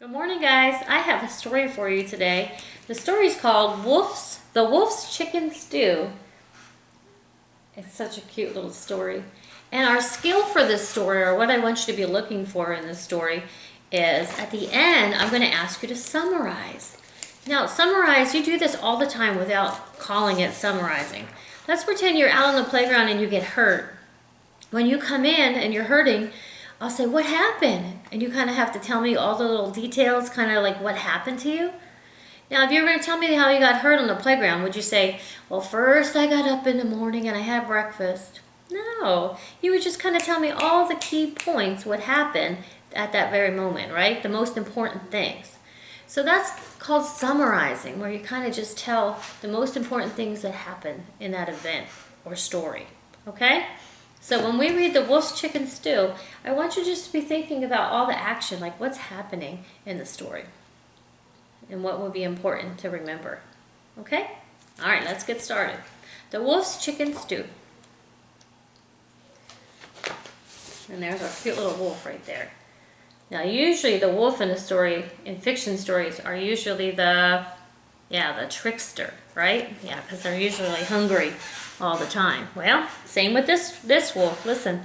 Good morning, guys. I have a story for you today. The story is called The Wolf's Chicken Stew. It's such a cute little story. And our skill for this story, or what I want you to be looking for in this story, is at the end, I'm going to ask you to summarize. Now, summarize, you do this all the time without calling it summarizing. Let's pretend you're out on the playground and you get hurt. When you come in and you're hurting, I'll say, what happened? And you kind of have to tell me all the little details, kind of like what happened to you. Now, if you were going to tell me how you got hurt on the playground, would you say, well, first I got up in the morning and I had breakfast? No, you would just kind of tell me all the key points, what happened at that very moment, right? The most important things. So that's called summarizing, where you kind of just tell the most important things that happened in that event or story, okay? So when we read The Wolf's Chicken Stew, I want you just to be thinking about all the action, like what's happening in the story and what would be important to remember. Okay? All right, let's get started. The Wolf's Chicken Stew. And there's our cute little wolf right there. Now, usually the wolf in a story, in fiction stories, are usually the trickster, right? Yeah, because they're usually hungry all the time. Well, same with this wolf. Listen.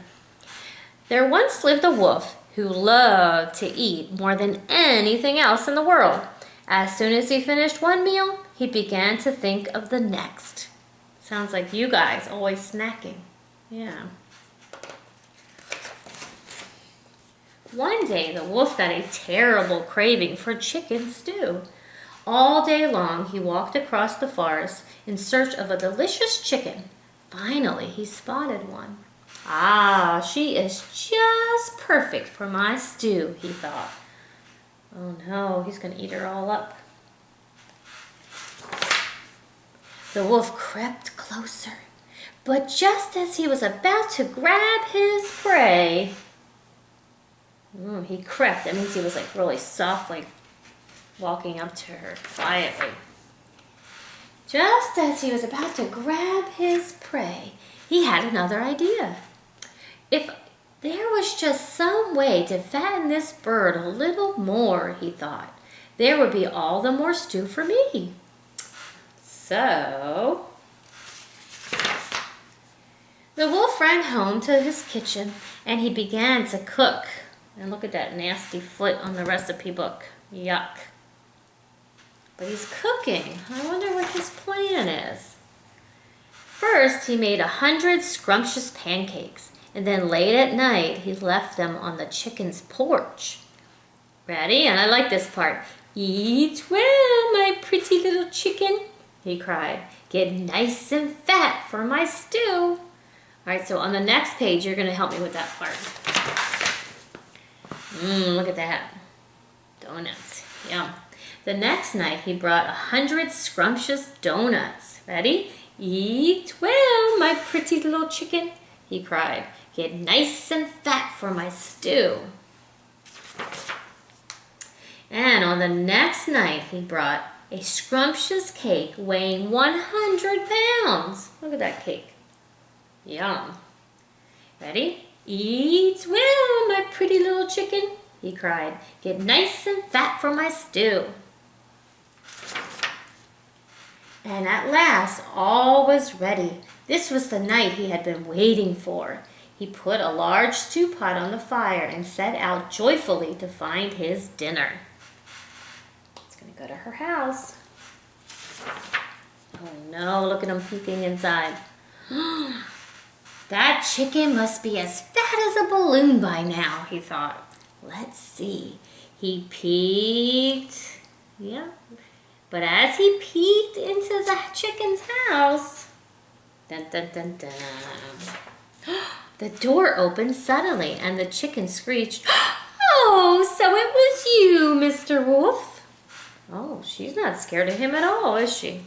There once lived a wolf who loved to eat more than anything else in the world. As soon as he finished one meal, he began to think of the next. Sounds like you guys always snacking. Yeah. One day, the wolf got a terrible craving for chicken stew. All day long, he walked across the forest in search of a delicious chicken. Finally, he spotted one. Ah, she is just perfect for my stew, he thought. Oh no, he's going to eat her all up. The wolf crept closer, but just as he was about to grab his prey, he crept. That means he was like really softly walking up to her quietly. Just as he was about to grab his prey, he had another idea. If there was just some way to fatten this bird a little more, he thought, there would be all the more stew for me. So, the wolf ran home to his kitchen and he began to cook. And look at that nasty foot on the recipe book. Yuck. But he's cooking. I wonder what his plan is. First, he made 100 scrumptious pancakes, and then late at night, he left them on the chicken's porch. Ready? And I like this part. Eat well, my pretty little chicken, he cried. Get nice and fat for my stew. All right, so on the next page, you're going to help me with that part. Look at that. Donuts. Yum. The next night, he brought 100 scrumptious donuts. Ready? Eat well, my pretty little chicken, he cried. Get nice and fat for my stew. And on the next night, he brought a scrumptious cake weighing 100 pounds. Look at that cake. Yum. Ready? Eat well, my pretty little chicken, he cried. Get nice and fat for my stew. And at last, all was ready. This was the night he had been waiting for. He put a large stew pot on the fire and set out joyfully to find his dinner. He's going to go to her house. Oh no, look at him peeking inside. That chicken must be as fat as a balloon by now, he thought. Let's see. He peeked. Yeah. But as he peeked into the chicken's house, dun, dun, dun, dun, the door opened suddenly and the chicken screeched, oh, so it was you, Mr. Wolf. Oh, she's not scared of him at all, is she?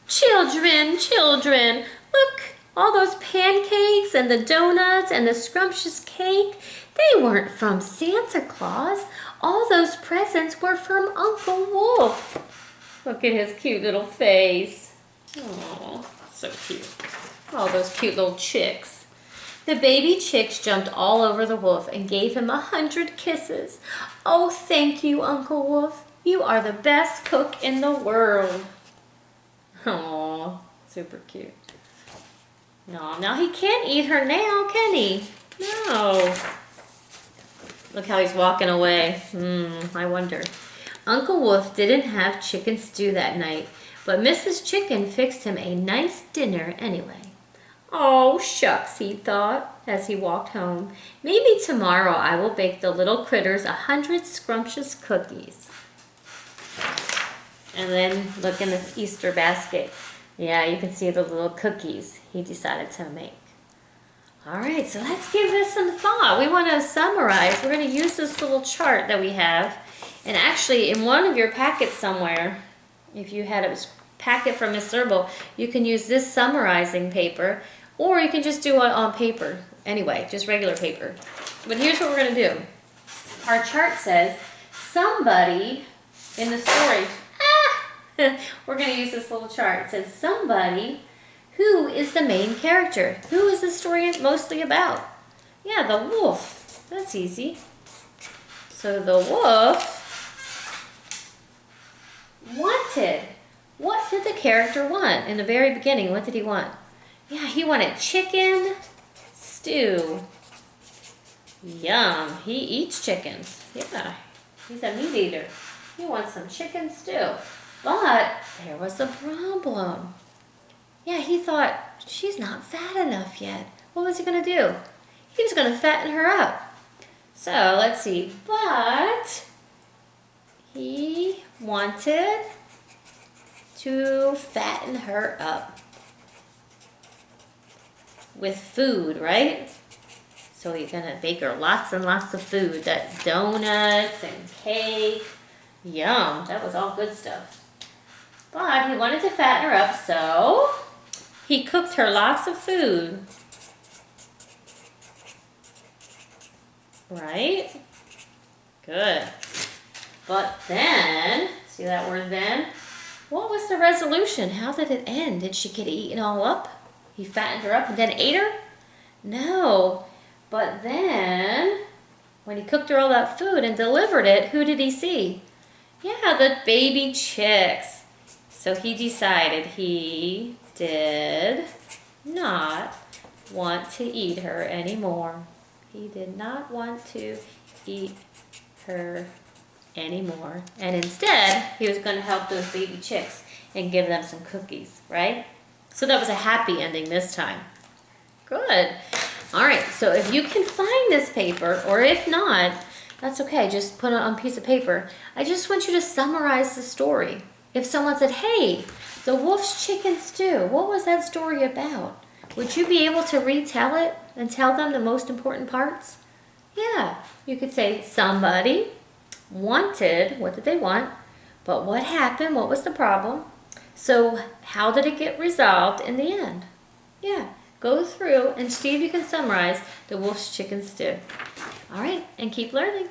Children, children, look, all those pancakes and the donuts and the scrumptious cake, they weren't from Santa Claus. All those presents were from Uncle Wolf. Look at his cute little face. Oh, so cute. All those cute little chicks. The baby chicks jumped all over the wolf and gave him 100 kisses. Oh, thank you, Uncle Wolf. You are the best cook in the world. Aw, super cute. No, now he can't eat her now, can he? No. Look how he's walking away. I wonder. Uncle Wolf didn't have chicken stew that night, but Mrs. Chicken fixed him a nice dinner anyway. Oh, shucks, he thought as he walked home. Maybe tomorrow I will bake the little critters 100 scrumptious cookies. And then look in the Easter basket. Yeah, you can see the little cookies he decided to make. All right, so let's give this some thought. We want to summarize. We're going to use this little chart that we have. And actually, in one of your packets somewhere, if you had a packet from Miss Zerbal, you can use this summarizing paper, or you can just do it on paper. Anyway, just regular paper. But here's what we're going to do. Our chart says, somebody in the story, we're going to use this little chart. It says, somebody who is the main character. Who is the story mostly about? Yeah, the wolf. That's easy. So the wolf wanted. What did the character want in the very beginning? What did he want? Yeah, he wanted chicken stew. Yum. He eats chickens. Yeah, he's a meat eater. He wants some chicken stew. But there was a problem. Yeah, he thought, she's not fat enough yet. What was he going to do? He was going to fatten her up. So, let's see. But he wanted to fatten her up with food, right? So he's going to bake her lots and lots of food. That donuts and cake. Yum. That was all good stuff. But he wanted to fatten her up, so he cooked her lots of food. Right? Good. But then, see that word then? What was the resolution? How did it end? Did she get eaten all up? He fattened her up and then ate her? No. But then, when he cooked her all that food and delivered it, who did he see? Yeah, the baby chicks. So he decided he did not want to eat her anymore. He did not want to eat her anymore. And instead, he was going to help those baby chicks and give them some cookies, right? So that was a happy ending this time. Good. All right, so if you can find this paper, or if not, that's okay. Just put it on a piece of paper. I just want you to summarize the story. If someone said, hey, the wolf's chicken stew, what was that story about? Would you be able to retell it and tell them the most important parts? Yeah, you could say somebody wanted, what did they want? But what happened? What was the problem? So how did it get resolved in the end? Yeah, go through and see if you can summarize the wolf's chicken stew. All right, and keep learning.